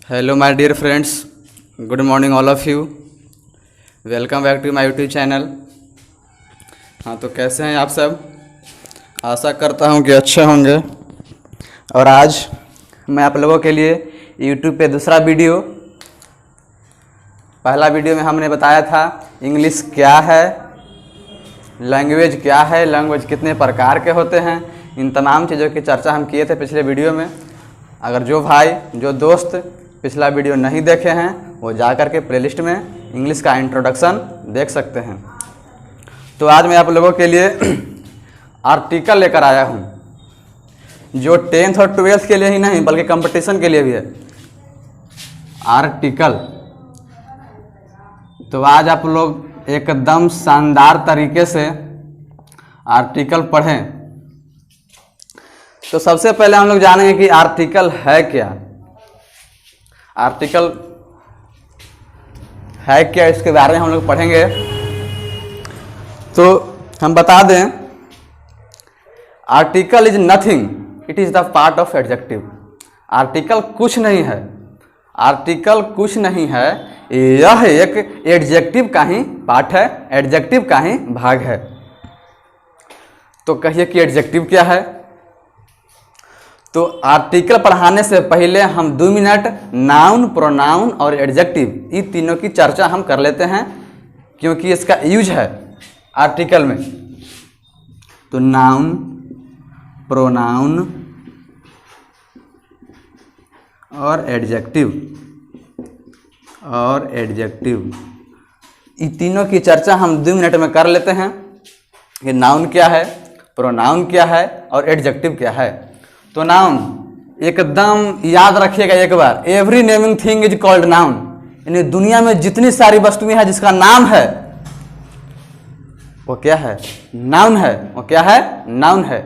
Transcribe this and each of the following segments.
Hello my dear friends, good morning all of you. Welcome back to my YouTube channel. हाँ, तो कैसे हैं आप सब? आशा करता हूँ कि अच्छे होंगे। और आज मैं आप लोगों के लिए यूट्यूब पे दूसरा वीडियो, पहला वीडियो में हमने बताया था इंग्लिश क्या है, लैंग्वेज क्या है, लैंग्वेज कितने प्रकार के होते हैं, इन तमाम चीज़ों की चर्चा हम किए थे पिछले वीडियो में। अगर जो भाई जो दोस्त पिछला वीडियो नहीं देखे हैं वो जा कर के प्लेलिस्ट में इंग्लिश का इंट्रोडक्शन देख सकते हैं। तो आज मैं आप लोगों के लिए आर्टिकल लेकर आया हूं जो 10th और 12th के लिए ही नहीं बल्कि कंपटीशन के लिए भी है। आर्टिकल तो आज आप लोग एकदम शानदार तरीके से आर्टिकल पढ़ें। तो सबसे पहले हम लोग जानेंगे कि आर्टिकल है क्या। आर्टिकल है क्या, इसके बारे में हम लोग पढ़ेंगे। तो हम बता दें, article is nothing, it is the part of adjective. Article कुछ नहीं है, आर्टिकल कुछ नहीं है, यह एक एडजेक्टिव का ही पार्ट है, एडजेक्टिव का ही भाग है। तो कहिए कि एडजेक्टिव क्या है। तो आर्टिकल पढ़ाने से पहले हम 2 मिनट नाउन, प्रोनाउन और एडजेक्टिव ये तीनों की चर्चा हम कर लेते हैं, क्योंकि इसका यूज है आर्टिकल में। तो नाउन, प्रोनाउन और एडजेक्टिव ये तीनों की चर्चा हम 2 मिनट में कर लेते हैं कि नाउन क्या है, प्रोनाउन क्या है और एडजेक्टिव क्या है। तो नाउन एकदम याद रखिएगा एक बार, every naming thing is called noun. यानी दुनिया में जितनी सारी वस्तुएं हैं जिसका नाम है वो क्या है? नाउन है। वो क्या है? नाउन है।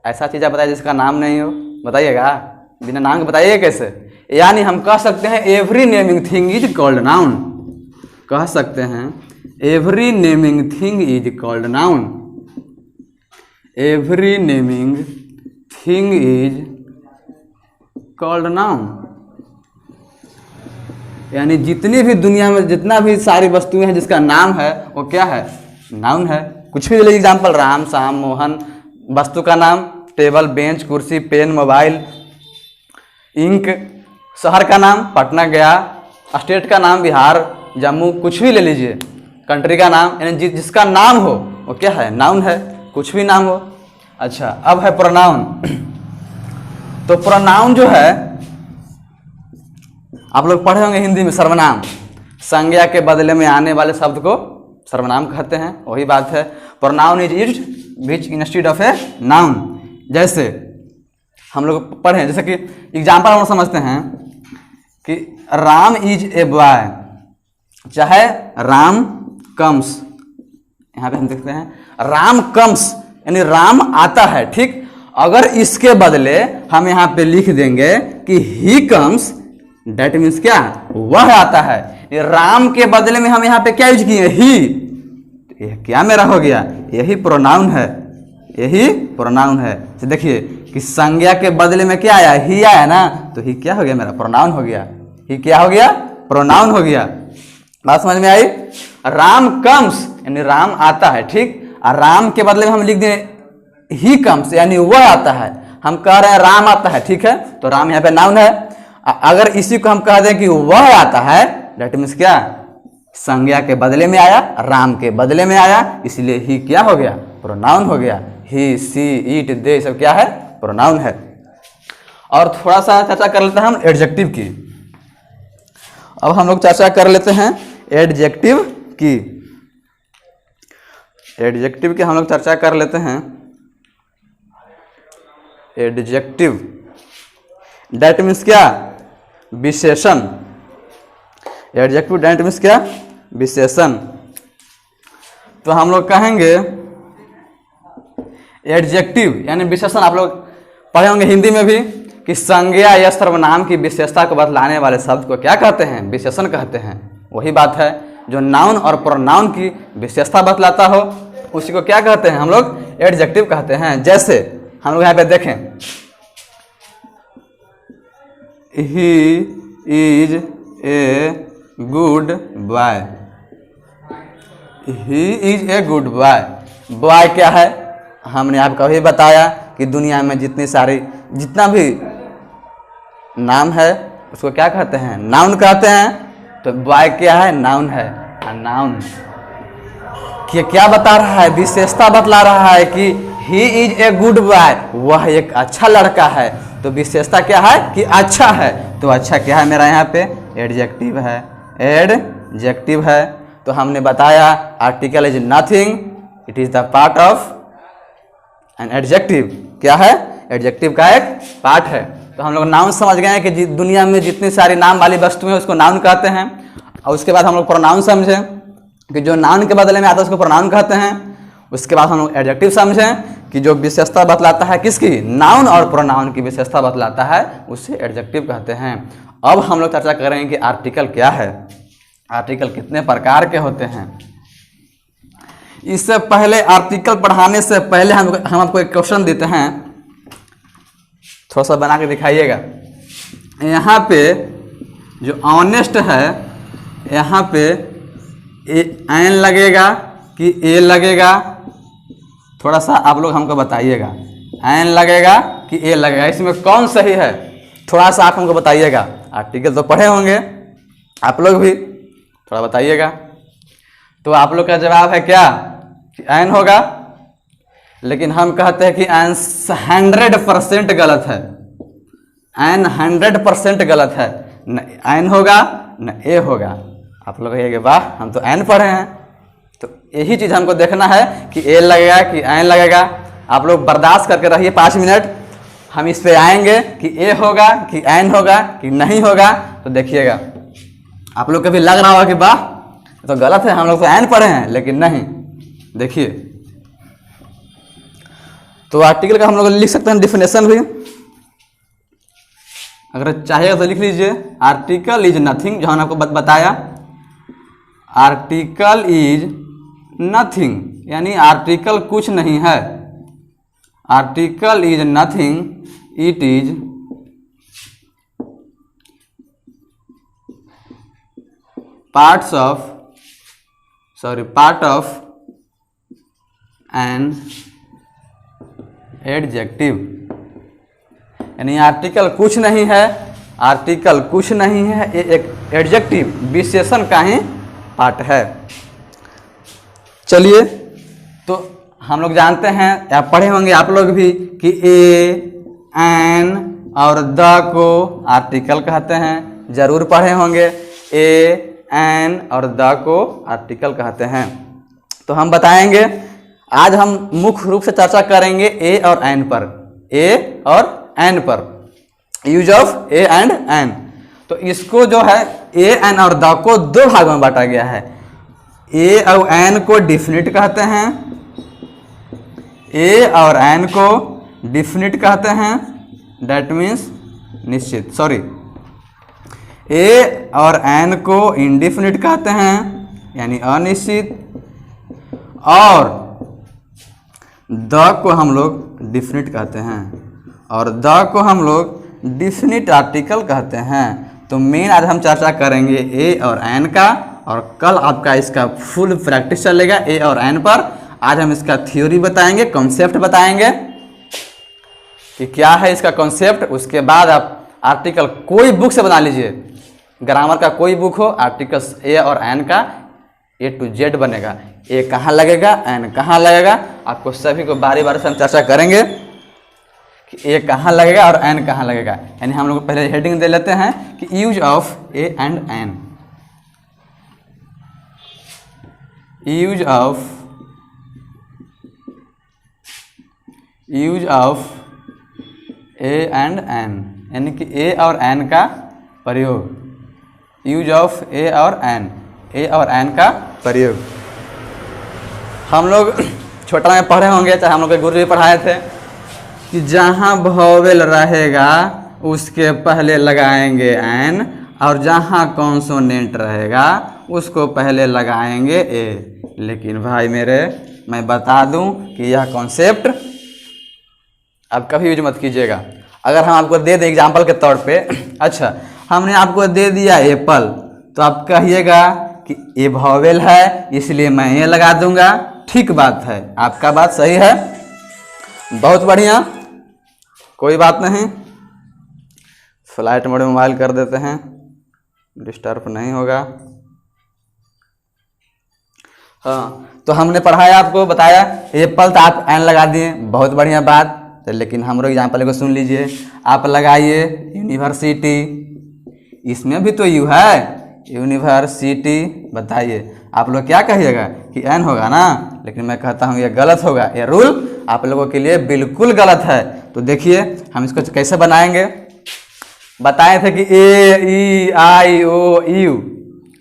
ऐसा चीज आप बताइए जिसका नाम नहीं हो, बताइएगा? बिना नाम के बताइए कैसे? यानी हम कह सकते हैं every naming thing is called noun. कह सकते हैं every naming thing is called noun. Every naming thing is called noun. यानी जितनी भी दुनिया में जितना भी सारी वस्तुएं हैं जिसका नाम है वो क्या है? नाउन है। कुछ भी ले एग्जाम्पल, राम, श्याम, मोहन, वस्तु का नाम, टेबल, बेंच, कुर्सी, पेन, मोबाइल, इंक, शहर का नाम पटना गया, स्टेट का नाम बिहार, जम्मू, कुछ भी ले लीजिए, कंट्री का नाम, यानी जिसका नाम हो वो क्या है? नाउन है। कुछ भी नाम हो। अच्छा, अब है प्रोनाउन। तो प्रोनाउन जो है आप लोग पढ़े होंगे हिंदी में, सर्वनाम। संज्ञा के बदले में आने वाले शब्द को सर्वनाम कहते हैं। वही बात है, pronoun is used which instead of a noun. जैसे हम लोग पढ़े, जैसे कि एग्जाम्पल हम समझते हैं कि राम इज ए बॉय, चाहे राम कम्स। यहां पे हम देखते हैं राम कम्स यानी राम आता है, ठीक। अगर इसके बदले हम यहाँ पे लिख देंगे कि ही कम्स, डेट मीन्स क्या? वह आता है। ये राम के बदले में हम यहाँ पे क्या यूज किए? ही। यह क्या मेरा हो गया? यही प्रोनाउन है, यही प्रोनाउन है। तो देखिए कि संज्ञा के बदले में क्या आया? ही आया ना, तो ही क्या हो गया? मेरा प्रोनाउन हो गया। ही क्या हो गया? प्रोनाउन हो गया। बात समझ में आई? राम कम्स यानी राम आता है, ठीक। और राम के बदले में हम लिख दें ही कम्स यानी वह आता है। हम कह रहे हैं राम आता है, ठीक है, तो राम यहाँ पे नाउन है। अगर इसी को हम कह दें कि वह आता है, दैट मीन्स क्या? संज्ञा के बदले में आया, राम के बदले में आया, इसलिए ही क्या हो गया? प्रोनाउन हो गया। ही, सी, इट, दे सब क्या है? प्रोनाउन है। और थोड़ा सा चर्चा कर लेते हैं हम एडजेक्टिव की। अब हम लोग चर्चा कर लेते हैं एडजेक्टिव की। एडजेक्टिव की हम लोग चर्चा कर लेते हैं। एडजेक्टिव डेट मीन्स क्या? विशेषण। एडजेक्टिव डेट मीन्स क्या? विशेषण। तो हम लोग कहेंगे एडजेक्टिव यानी विशेषण। आप लोग पढ़े होंगे हिंदी में भी कि संज्ञा या सर्वनाम की विशेषता को बतलाने वाले शब्द को क्या कहते हैं? विशेषण कहते हैं। वही बात है, जो नाउन और प्रोनाउन की विशेषता बतलाता हो उसी को क्या कहते हैं? हम लोग एडजेक्टिव कहते हैं। जैसे हम लोग यहाँ पे देखें, he is a good boy. He is a good boy. Boy क्या है? हमने आपको अभी बताया कि दुनिया में जितना भी नाम है उसको क्या कहते हैं? नाउन कहते हैं। तो बॉय क्या है? नाउन है। नाउन क्या बता रहा है? विशेषता बतला रहा है कि he is a good boy, वह एक अच्छा लड़का है। तो विशेषता क्या है? कि अच्छा है। तो अच्छा क्या है मेरा यहाँ पे? एडजेक्टिव है। एडजेक्टिव है। तो हमने बताया article is nothing, it is the part of an adjective. क्या है? एडजेक्टिव का एक पार्ट है। तो हम लोग नाउन समझ गए हैं कि दुनिया में जितनी सारी नाम वाली वस्तुएं उसको नाउन कहते हैं। और उसके बाद हम लोग प्रोनाउन समझे कि जो नाउन के बदले में आता है उसको प्रोनाउन कहते हैं। उसके बाद हम लोग एडजेक्टिव समझें कि जो विशेषता बतलाता है किसकी? नाउन और प्रोनाउन की विशेषता बतलाता है, उसे एडजेक्टिव कहते हैं। अब हम लोग चर्चा करेंगे कि आर्टिकल क्या है, आर्टिकल कितने प्रकार के होते हैं। इससे पहले आर्टिकल पढ़ाने से पहले हम आपको एक क्वेश्चन देते हैं, थोड़ा सा बना के दिखाइएगा। यहाँ पे जो ऑनेस्ट है, यहाँ पे एन लगेगा कि ए लगेगा? थोड़ा सा आप लोग हमको बताइएगा, एन लगेगा कि ए लगेगा? इसमें कौन सही है? थोड़ा सा आप हमको बताइएगा। आर्टिकल तो पढ़े होंगे आप लोग भी, थोड़ा बताइएगा। तो आप लोग का जवाब है क्या? कि एन होगा। लेकिन हम कहते हैं कि एन 100% गलत है। एन 100% गलत है। न एन होगा न ए होगा। आप लोग कहिएगा वाह हम तो एन पढ़े हैं। तो यही चीज़ हमको देखना है कि ए लगेगा कि एन लगेगा। आप लोग बर्दाश्त करके रहिए 5 मिनट, हम इस पे आएंगे कि ए होगा कि एन होगा कि नहीं होगा। तो देखिएगा, आप लोग कभी लग रहा होगा कि वाह तो गलत है, हम लोग तो एन पढ़े हैं, लेकिन नहीं। देखिए, तो आर्टिकल का हम लोग लिख सकते हैं डिफिनेशन भी, अगर चाहिएगा तो लिख लीजिए। आर्टिकल इज नथिंग, जो हमने आपको बताया, आर्टिकल इज नथिंग, यानी आर्टिकल कुछ नहीं है। Article is nothing, it is part of an adjective. यानी आर्टिकल कुछ नहीं है, आर्टिकल कुछ नहीं है, ये एक एडजेक्टिव विशेषण का ही पार्ट है। चलिए, तो हम लोग जानते हैं या पढ़े होंगे आप लोग भी कि ए, एन और द को आर्टिकल कहते हैं। जरूर पढ़े होंगे ए, एन और द को आर्टिकल कहते हैं। तो हम बताएंगे, आज हम मुख्य रूप से चर्चा करेंगे ए और एन पर, ए और एन पर, use of a and an. तो इसको जो है ए, एन और द को 2 भागों में बांटा गया है। ए और एन को डिफिनिट कहते हैं, ए और एन को डिफिनिट कहते हैं, डेट मीन्स निश्चित, सॉरी। ए और एन को इनडिफिनिट कहते हैं, यानी अनिश्चित। और द को हम लोग डिफिनिट कहते हैं, और द को हम लोग डिफिनिट आर्टिकल कहते हैं। तो मेन आज हम चर्चा करेंगे ए और एन का, और कल आपका इसका फुल प्रैक्टिस चलेगा ए और एन पर। आज हम इसका थ्योरी बताएंगे, कॉन्सेप्ट बताएंगे कि क्या है इसका कॉन्सेप्ट। उसके बाद आप आर्टिकल कोई बुक से बना लीजिए, ग्रामर का कोई बुक हो, आर्टिकल्स ए और एन का A to Z बनेगा। ए कहाँ लगेगा, एन कहाँ लगेगा, आपको सभी को बारी बारी से हम चर्चा करेंगे कि ए कहाँ लगेगा और एन कहाँ लगेगा। यानी हम लोग पहले हेडिंग दे लेते हैं कि use of a and an. Use of a and an, यानी कि ए और एन का प्रयोग। यूज ऑफ ए और एन, ए और एन का प्रयोग। हम लोग छोटा में पढ़े होंगे, चाहे हम लोग के गुरु भी पढ़ाए थे कि जहाँ वोवेल रहेगा उसके पहले लगाएंगे एन, और जहाँ कॉन्सोनेंट रहेगा उसको पहले लगाएंगे ए। लेकिन भाई मेरे, मैं बता दूं कि यह कॉन्सेप्ट आप कभी यूज मत कीजिएगा। अगर हम आपको दे दें एग्जाम्पल के तौर पे, अच्छा हमने आपको दे दिया एप्पल, तो आप कहिएगा कि ये वॉवेल है इसलिए मैं ये लगा दूंगा। ठीक बात है, आपका बात सही है, बहुत बढ़िया, कोई बात नहीं। फ्लाइट मोड में मोबाइल कर देते हैं, डिस्टर्ब नहीं होगा। हाँ, तो हमने पढ़ाया, आपको बताया एप्पल, तो आप एन लगा दिए, बहुत बढ़िया बात। तो लेकिन हम लोग एग्जाम्पल को सुन लीजिए, आप लगाइए यूनिवर्सिटी, इसमें भी तो यू है, यूनिवर्सिटी। बताइए आप लोग क्या कहिएगा कि एन होगा ना, लेकिन मैं कहता हूँ ये गलत होगा, ये रूल आप लोगों के लिए बिल्कुल गलत है। तो देखिए हम इसको कैसे बनाएंगे, बताए थे कि ए ई आई ओ यू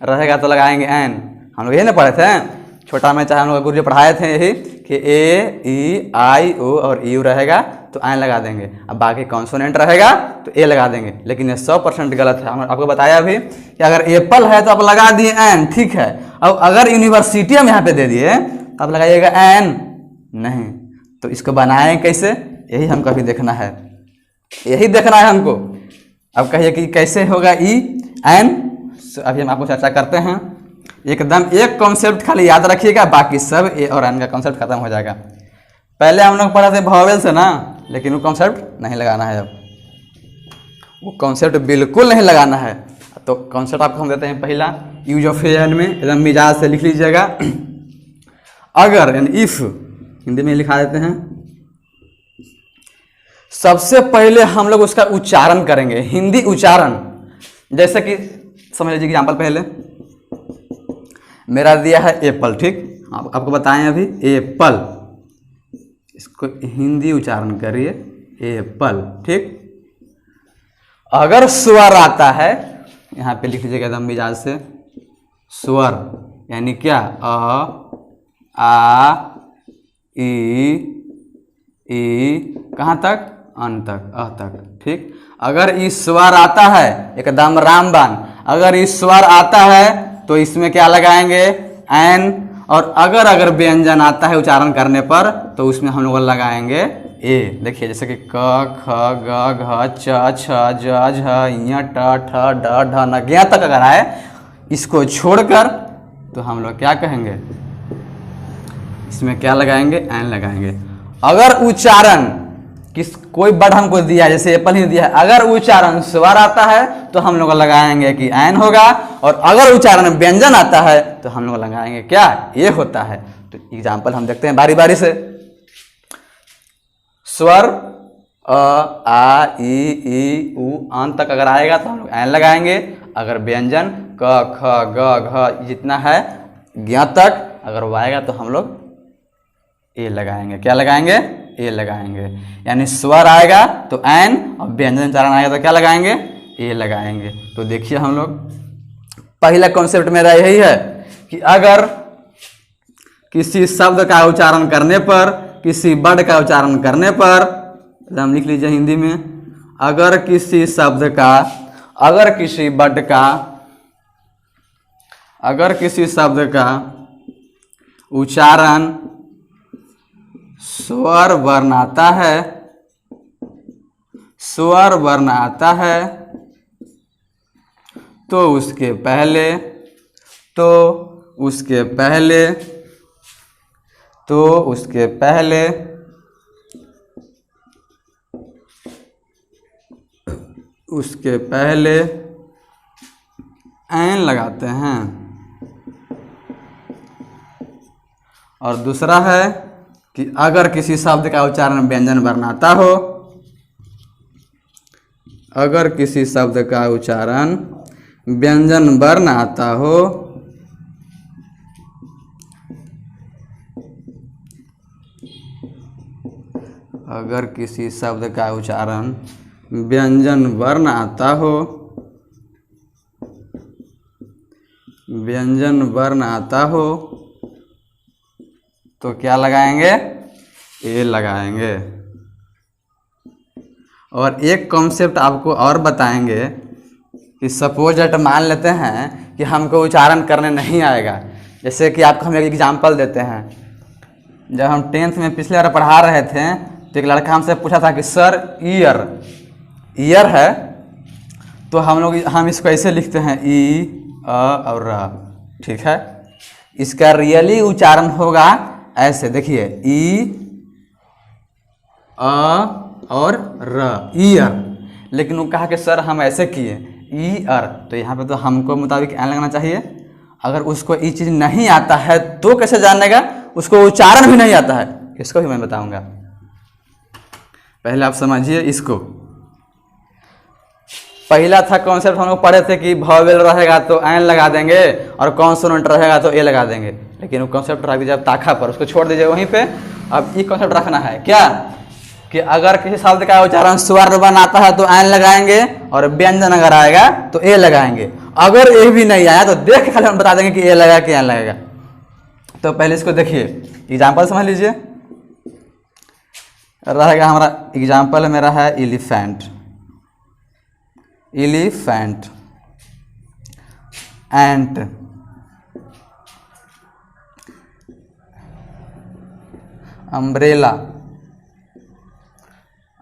रहेगा तो लगाएंगे एन, हम लोग यही ना पढ़े थे छोटा में, चाहे हम लोग गुरु जी पढ़ाए थे यही कि ए ई आई ओ और यू रहेगा तो एन लगा देंगे, अब बाकी कॉन्सोनेंट रहेगा तो ए लगा देंगे। लेकिन ये 100% गलत है। हमने आपको बताया अभी कि अगर एप्पल है तो आप लगा दिए एन, ठीक है। अब अगर यूनिवर्सिटी हम यहाँ पे दे दिए तो आप लगाइएगा एन नहीं। तो इसको बनाएं कैसे, यही हमको अभी देखना है, यही देखना है हमको। अब कहिए कि कैसे होगा ई एन, अभी हम आपको चर्चा करते हैं। एकदम एक कॉन्सेप्ट खाली याद रखिएगा, बाकी सब ए और एन का कॉन्सेप्ट खत्म हो जाएगा। पहले हम लोग पढ़ा थे वॉवेल से ना, लेकिन वो कॉन्सेप्ट नहीं लगाना है, अब वो कॉन्सेप्ट बिल्कुल नहीं लगाना है। तो कॉन्सेप्ट आपको हम देते हैं पहला, यूज ऑफ एन में एकदम मिजाज से लिख लीजिएगा। अगर यानी इफ, हिंदी में लिखा देते हैं। सबसे पहले हम लोग उसका उच्चारण करेंगे, हिंदी उच्चारण। जैसे कि समझ लीजिए एग्जाम्पल, पहले मेरा दिया है एप्पल, ठीक, आपको बताएं अभी एप्पल, इसको हिंदी उच्चारण करिए एप्पल, ठीक। अगर स्वर आता है, यहाँ पे लिख लीजिएगा एकदम मिजाज से, स्वर यानी क्या, अ आ ई कहाँ तक, अन तक, अ तक, ठीक। अगर इस स्वर आता है एकदम रामबान, अगर इस स्वर आता है तो इसमें क्या लगाएंगे एन, और अगर व्यंजन आता है उच्चारण करने पर तो उसमें हम लोग लगाएंगे ए। देखिए जैसे कि क ख ग घ च छ ज झ य ट ठ ड ढ न ज्ञ तक अगर आए, इसको छोड़कर तो हम लोग क्या कहेंगे, इसमें क्या लगाएंगे, एन लगाएंगे। अगर उच्चारण कोई वर्ड हमको दिया है, जैसे एप्पल ही दिया है, अगर उच्चारण स्वर आता है तो हम लोग लगाएंगे कि एन होगा, और अगर उच्चारण व्यंजन आता है तो हम लोग लगाएंगे क्या, ये होता है। तो एग्जाम्पल हम देखते हैं बारी बारी से। स्वर अ आ ई उ अन तक अगर आएगा तो हम लोग एन लगाएंगे। अगर व्यंजन क ख ग घ जितना है ज्ञ तक अगर वो आएगा तो हम लोग ए लगाएंगे, क्या लगाएंगे, ए लगाएंगे। यानी स्वर आएगा तो एन, और व्यंजन उच्चारण आएगा तो क्या लगाएंगे, ए लगाएंगे। तो देखिए हम लोग पहला कॉन्सेप्ट मेरा यही है कि अगर किसी शब्द का उच्चारण करने पर, किसी वर्ड का उच्चारण करने पर, हम लिख लीजिए हिंदी में, अगर किसी शब्द का, अगर किसी वर्ड का, अगर किसी शब्द का उच्चारण स्वर वर्ण आता है, स्वर वर्ण आता है, तो उसके पहले, तो उसके पहले, तो उसके पहले उसके पहले एन लगाते हैं। और दूसरा है कि अगर किसी शब्द का उच्चारण व्यंजन वर्ण आता हो, अगर किसी शब्द का उच्चारण व्यंजन वर्ण आता हो, अगर किसी शब्द का उच्चारण व्यंजन वर्ण आता हो, व्यंजन वर्ण आता हो, तो क्या लगाएंगे, ए लगाएंगे। और एक कॉन्सेप्ट आपको और बताएंगे कि सपोज दैट मान लेते हैं कि हमको उच्चारण करने नहीं आएगा। जैसे कि आपको हम एक एग्जांपल देते हैं, जब हम 10th में पिछले बार पढ़ा रहे थे तो एक लड़का हमसे पूछा था कि सर ईयर, ईयर है तो हम इसको ऐसे लिखते हैं ई अ और र, ठीक है। इसका रियली उच्चारण होगा ऐसे, देखिए ई अ और र, ईयर। लेकिन वो कहा कि सर हम ऐसे किए ई अर, तो यहाँ पे तो हमको मुताबिक एन लगना चाहिए। अगर उसको ये चीज़ नहीं आता है तो कैसे जानेगा, उसको उच्चारण भी नहीं आता है, इसको भी मैं बताऊंगा। पहले आप समझिए इसको। पहला था कॉन्सेप्ट हम लोग पढ़े थे कि वॉवेल रहेगा तो एन लगा देंगे और कॉन्सोनेंट रहेगा तो ए लगा देंगे, लेकिन वो कॉन्सेप्ट रख दीजिए अब ताखा पर, उसको छोड़ दीजिए वहीं पे। अब ये कॉन्सेप्ट रखना है क्या कि अगर किसी शब्द का उच्चारण स्वर बन आता है तो एन लगाएंगे और व्यंजन अगर आएगा तो ए लगाएंगे। अगर ए भी नहीं आया तो देख के खाली हम बता देंगे कि ए लगा कि एन लगेगा। तो पहले इसको देखिए, एग्जाम्पल समझ लीजिए। रहेगा हमारा एग्जाम्पल मेरा है एलिफेंट, एलिफेंट, एंट, अम्ब्रेला,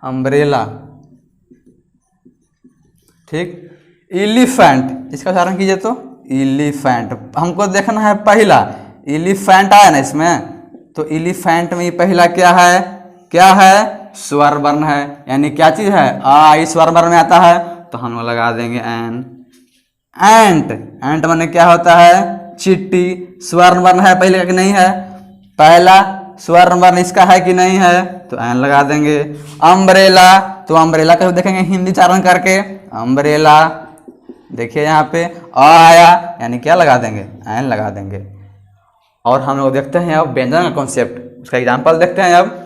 अम्ब्रेला, ठीक। एलिफेंट, इसका उदाहरण कीजिए तो एलिफेंट। हमको देखना है पहला एलिफेंट आया ना इसमें, तो एलिफेंट में पहला क्या है, क्या है, स्वर वर्ण है, यानी क्या चीज है, आ इस स्वर वर्ण में आता है तो हम लोग लगा देंगे एन। एंट, एंट माने क्या होता है, चिट्टी, स्वर्ण वर्ण है पहले का कि नहीं है, पहला स्वर्ण वर्ण इसका है कि नहीं है तो एन लगा देंगे। अम्ब्रेला, तो अम्ब्रेला का देखेंगे हिंदी उच्चारण करके, अम्ब्रेला, देखिए यहाँ पे अ आया यानी क्या लगा देंगे, एन लगा देंगे। और हम लोग देखते हैं अब व्यंजन का कॉन्सेप्ट, उसका एग्जाम्पल देखते हैं। अब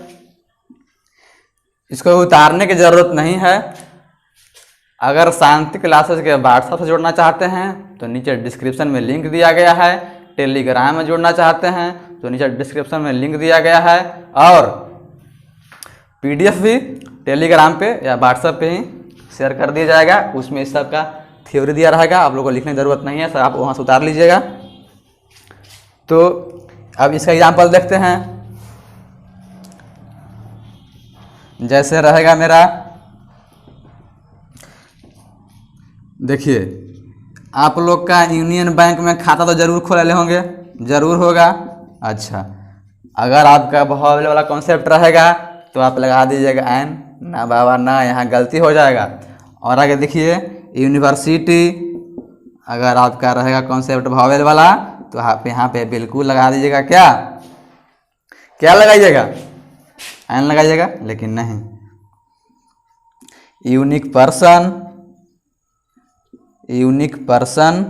इसको उतारने की जरूरत नहीं है। अगर शांति क्लासेस के व्हाट्सएप से जुड़ना चाहते हैं तो नीचे डिस्क्रिप्शन में लिंक दिया गया है। टेलीग्राम में जुड़ना चाहते हैं तो नीचे डिस्क्रिप्शन में लिंक दिया गया है। और पीडीएफ भी टेलीग्राम पे या व्हाट्सएप पे ही शेयर कर दिया जाएगा, उसमें इस सब का थ्योरी दिया रहेगा, आप लोगों को लिखने की ज़रूरत नहीं है सर, आप वहाँ से उतार लीजिएगा। तो अब इसका एग्जाम्पल देखते हैं। जैसे रहेगा मेरा, देखिए आप लोग का यूनियन बैंक में खाता तो जरूर खोले होंगे, जरूर होगा। अच्छा, अगर आपका वॉवेल वाला कॉन्सेप्ट रहेगा तो आप लगा दीजिएगा एन, ना बाबा ना, यहाँ गलती हो जाएगा। और आगे देखिए यूनिवर्सिटी, अगर आपका रहेगा कॉन्सेप्ट वॉवेल वाला तो आप यहाँ पे बिल्कुल लगा दीजिएगा क्या, क्या लगाइएगा, एन लगाइएगा, लेकिन नहीं। यूनिक पर्सन, यूनिक पर्सन,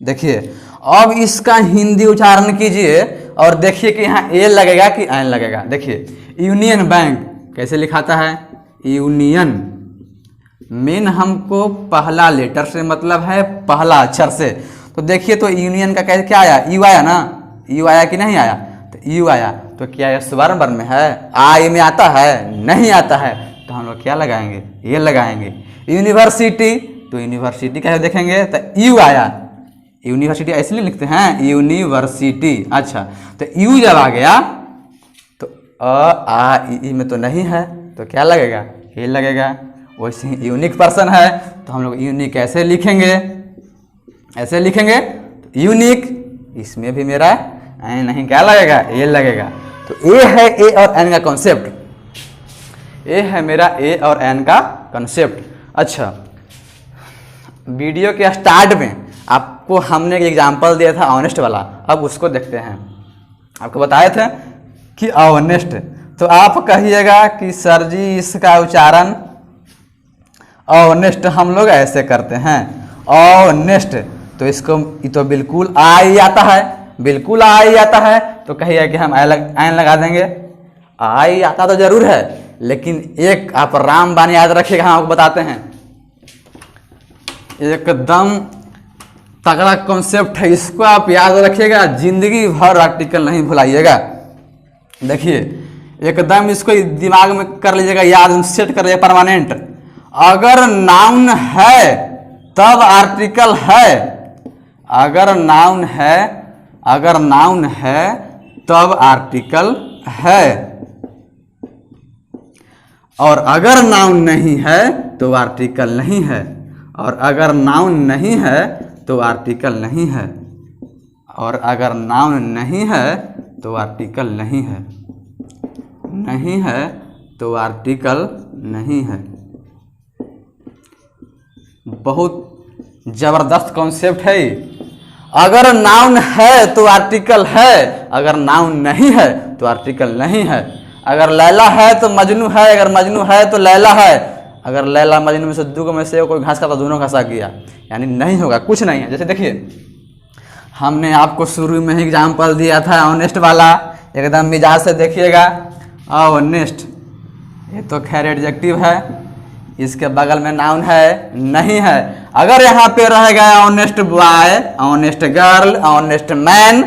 देखिए अब इसका हिंदी उच्चारण कीजिए और देखिए कि यहाँ ए लगेगा कि एन लगेगा। देखिए यूनियन बैंक कैसे लिखाता है, यूनियन, मेन हमको पहला लेटर से मतलब है, पहला अक्षर से। तो देखिए तो यूनियन का कैसे क्या आया, यू आया ना, यू आया कि नहीं आया, तो यू आया, तो क्या यह स्वर्ण वर्ण में है, आई में आता है, नहीं आता है, तो हम लोग क्या लगाएंगे, ये लगाएंगे। यूनिवर्सिटी, तो यूनिवर्सिटी कैसे देखेंगे, तो यू आया, यूनिवर्सिटी इसलिए लिखते हैं यूनिवर्सिटी। अच्छा, तो यू जब आ गया तो आ ई में तो नहीं है तो क्या लगेगा, ये लगेगा। वैसे ही यूनिक पर्सन है तो हम लोग यूनिक ऐसे लिखेंगे, ऐसे लिखेंगे, तो यूनिक, इसमें भी मेरा एन नहीं, क्या लगेगा, ए लगेगा। तो ए है ए और एन का कॉन्सेप्ट, ये है मेरा ए और एन का कंसेप्ट। अच्छा, वीडियो के स्टार्ट में आपको हमने एक एग्जांपल दिया था ऑनेस्ट वाला, अब उसको देखते हैं। आपको बताए थे कि ऑनेस्ट, तो आप कहिएगा कि सर जी इसका उच्चारण ऑनेस्ट हम लोग ऐसे करते हैं, ऑनेस्ट, तो इसको तो बिल्कुल आ ही आता है, बिल्कुल आ ही आता है, तो कहिएगा कि हम एन लगा देंगे। आ ही आता तो जरूर है, लेकिन एक आप रामबाण याद रखिएगा, हम आपको बताते हैं, एकदम तगड़ा कॉन्सेप्ट है, इसको आप याद रखिएगा, जिंदगी भर आर्टिकल नहीं भुलाइएगा। देखिए एकदम इसको दिमाग में कर लीजिएगा, याद सेट कर लीजिएगा परमानेंट। अगर नाउन है तब आर्टिकल है, अगर नाउन है, अगर नाउन है तब आर्टिकल है। और अगर नाउन नहीं है तो आर्टिकल नहीं है, और अगर नाउन नहीं है तो आर्टिकल नहीं है, और अगर नाउन नहीं है तो आर्टिकल नहीं है, नहीं है तो आर्टिकल नहीं है। बहुत जबरदस्त कॉन्सेप्ट है। अगर नाउन है तो आर्टिकल है, अगर नाउन नहीं है तो आर्टिकल नहीं है। अगर लैला है तो मजनू है, अगर मजनू है तो लैला है। अगर लैला मजनू में से दो में से कोई घास का तो दोनों घसा गया, यानी नहीं होगा, कुछ नहीं है। जैसे देखिए हमने आपको शुरू में ही एग्जाम्पल दिया था ऑनेस्ट वाला, एकदम मिजाज से देखिएगा। ऑनेस्ट, ये तो खैर एडजेक्टिव है, इसके बगल में नाउन है, नहीं है। अगर यहाँ पे रहेगा honest boy, honest girl, honest man,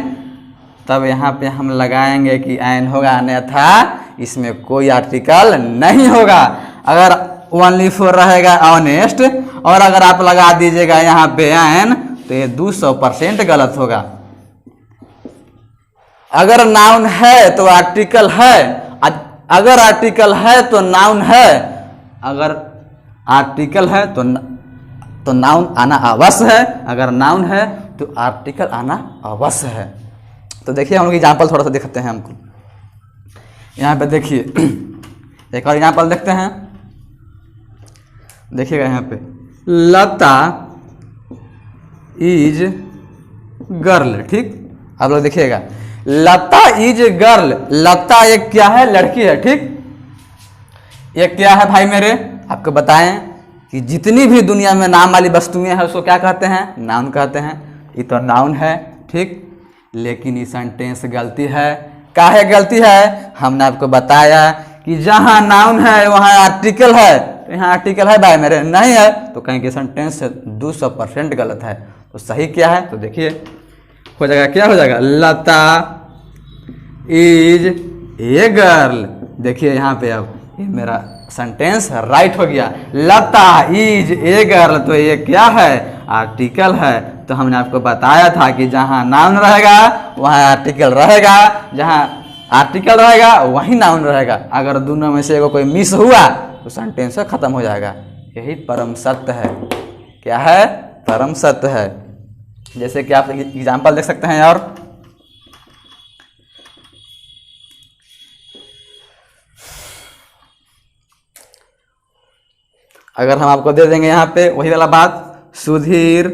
तब यहाँ पे हम लगाएंगे कि एन होगा, अन्यथा इसमें कोई आर्टिकल नहीं होगा। अगर ओनली फॉर रहेगा ऑनेस्ट और अगर आप लगा दीजिएगा यहाँ पे एन, तो ये 200% गलत होगा। अगर नाउन है तो आर्टिकल है, अगर आर्टिकल है तो नाउन है, अगर आर्टिकल है तो नाउन आना अवश्य है, अगर नाउन है तो आर्टिकल आना अवश्य है। तो देखिए हम लोग एग्जाम्पल थोड़ा सा दिखाते हैं हमको। यहाँ पे देखिए एक और एग्जाम्पल देखते हैं, देखिएगा यहाँ पे लता इज गर्ल, ठीक। आप लोग देखिएगा लता इज गर्ल, लता एक क्या है, लड़की है, ठीक। ये क्या है भाई मेरे, आपको बताएं कि जितनी भी दुनिया में नाम वाली वस्तुएं हैं उसको क्या कहते हैं, नाउन कहते हैं। ये तो नाउन है, ठीक, लेकिन ये सेंटेंस गलती है। काहे गलती है, हमने आपको बताया कि जहां नाउन है वहां आर्टिकल है, तो यहाँ आर्टिकल है भाई मेरे, नहीं है तो कहीं के सेंटेंस 200% गलत है। तो सही क्या है, तो देखिए हो जाएगा, क्या हो जाएगा, लता इज ए गर्ल। देखिए यहाँ पे अब ये मेरा सेंटेंस राइट हो गया, लता इज ए गर्ल, तो ये क्या है, आर्टिकल है। तो हमने आपको बताया था कि जहाँ नाउन रहेगा वहाँ आर्टिकल रहेगा, जहाँ आर्टिकल रहेगा वहीं नाउन रहेगा। अगर दोनों में से एगो कोई मिस हुआ तो सेंटेंस खत्म हो जाएगा। यही परम सत्य है। क्या है, परम सत्य है। जैसे कि आप एग्जाम्पल देख सकते हैं, और अगर हम आपको दे देंगे यहाँ पे वही वाला बात, Sudhir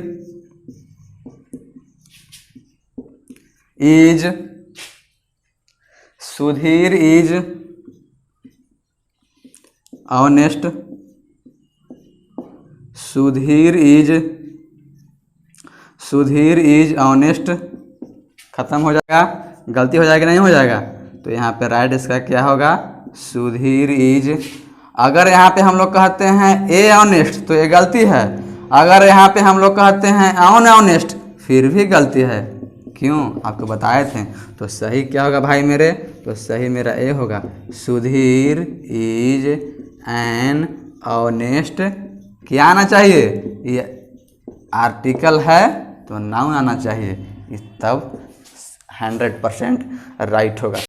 is honest, Sudhir is honest, खत्म हो जाएगा, गलती हो जाएगी, नहीं हो जाएगा। तो यहाँ पे राइट इसका क्या होगा, सुधीर इज। अगर यहाँ पे हम लोग कहते हैं ए ऑनेस्ट तो ये गलती है, अगर यहाँ पे हम लोग कहते हैं ऑन ऑनेस्ट फिर भी गलती है। क्यों, आपको बताए थे। तो सही क्या होगा भाई मेरे, तो सही मेरा ए होगा, सुधीर इज एन ऑनेस्ट। क्या आना चाहिए, ये आर्टिकल है तो नाउन आना चाहिए, तब 100% राइट होगा।